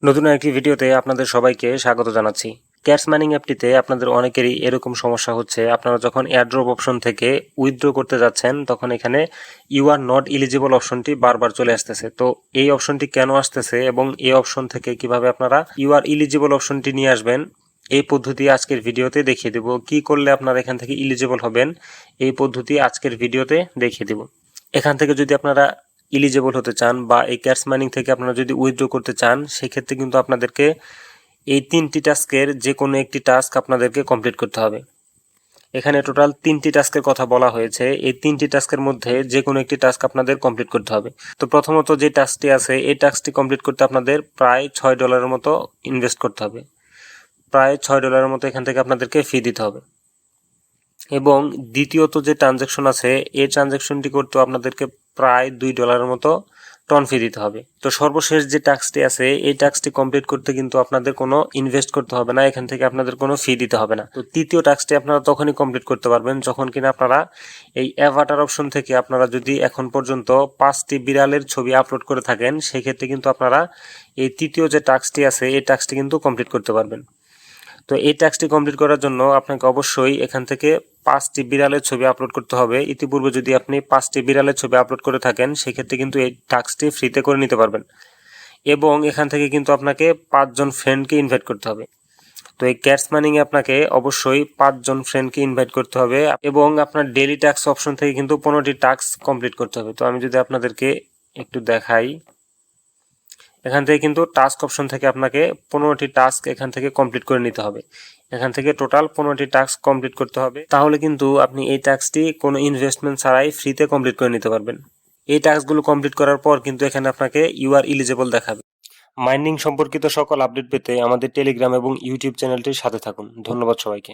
নতুন একটি ভিডিওতে আপনাদের সবাইকে স্বাগত জানাচ্ছি। ক্যাশ মাইনিং অ্যাপটিতে আপনাদের অনেকেরই এরকম সমস্যা হচ্ছে, আপনারা যখন এয়ারড্রপ অপশন থেকে উইথড্র করতে যাচ্ছেন তখন এখানে ইউ আর নট এলিজিবল অপশনটি বারবার চলে আসতেছে। তো এই অপশনটি কেন আসতেছে এবং এই অপশন থেকে কিভাবে আপনারা ইউ আর এলিজিবল অপশনটি নিয়ে আসবেন, এই পদ্ধতি আজকের ভিডিওতে দেখিয়ে দেব। কি করলে আপনারা এখান থেকে এলিজিবল হবেন, এই পদ্ধতি আজকের ভিডিওতে দেখিয়ে দেব। এখান থেকে যদি আপনারা এলিজিবল হতে চান বা এই ক্যাশ মাইনিং থেকে আপনারা যদি উইথড্র করতে চান, সেক্ষেত্রে কিন্তু আপনাদেরকে এই 3টি টাস্কের যে কোনো একটি টাস্ক আপনাদেরকে কমপ্লিট করতে হবে। এখানে টোটাল 3টি টাস্কের কথা বলা হয়েছে। এই 3টি টাস্কের মধ্যে যে কোনো একটি টাস্ক আপনাদের কমপ্লিট করতে হবে। তো প্রথমত যে টাস্কটি আছে, এই টাস্কটি কমপ্লিট করতে আপনাদের প্রায় $6 মতো ইনভেস্ট করতে হবে। প্রায় $6 মতো এখান থেকে আপনাদেরকে ফি দিতে হবে। এবং দ্বিতীয়ত যে ট্রানজ্যাকশন আছে, এই ট্রানজ্যাকশনটি করতেও আপনাদেরকে প্রায় $2 মতো টন ফি দিতে হবে। তো সর্বশেষ যে টাস্কটি আছে, এই টাস্কটি কমপ্লিট করতে কিন্তু আপনাদের কোনো ইনভেস্ট করতে হবে না, এখান থেকে আপনাদের কোনো ফি দিতে হবে না। তো তৃতীয় টাস্কটি আপনারা তখনই কমপ্লিট করতে পারবেন যখন কিনা আপনারা এই অ্যাভাটার অপশন থেকে আপনারা যদি এখন পর্যন্ত 5টি বিড়ালের ছবি আপলোড করে থাকেন, সেক্ষেত্রে কিন্তু আপনারা এই তৃতীয় যে টাস্কটি আছে, এই টাস্কটি কিন্তু কমপ্লিট করতে পারবেন। তো এই টাস্কটি কমপ্লিট করার জন্য আপনাকে অবশ্যই এখান থেকে 5টি বিড়ালের ছবি আপলোড করতে হবে। ইতিপূর্বে যদি আপনি 5টি বিড়ালের ছবি আপলোড করে থাকেন, সেক্ষেত্রে কিন্তু এই টাস্কটি ফ্রিতে করে নিতে পারবেন। এবং এখান থেকে কিন্তু আপনাকে 5 জন ফ্রেন্ডকে ইনভাইট করতে হবে। তো এই ক্যাশ মাইনিংয়ে আপনাকে অবশ্যই 5 জন ফ্রেন্ডকে ইনভাইট করতে হবে এবং আপনার ডেইলি টাস্ক অপশন থেকে কিন্তু 15টি টাস্ক কমপ্লিট করতে হবে। তো আমি যদি আপনাদেরকে একটু দেখাই, এখান থেকে কিন্তু টাস্ক অপশন থেকে আপনাকে 15টি টাস্ক এখান থেকে কমপ্লিট করে নিতে হবে। এখান থেকে টোটাল 15টি টাস্ক কমপ্লিট করতে হবে, তাহলে কিন্তু আপনি এই টাস্কটি কোনো ইনভেস্টমেন্ট ছাড়াই ফ্রিতে কমপ্লিট করে নিতে পারবেন। এই টাস্কগুলো কমপ্লিট করার পর কিন্তু এখানে আপনাকে ইউ আর এলিজিবল দেখাবে। মাইনিং সম্পর্কিত সকল আপডেট পেতে আমাদের টেলিগ্রাম এবং ইউটিউব চ্যানেলটির সাথে থাকুন। ধন্যবাদ সবাইকে।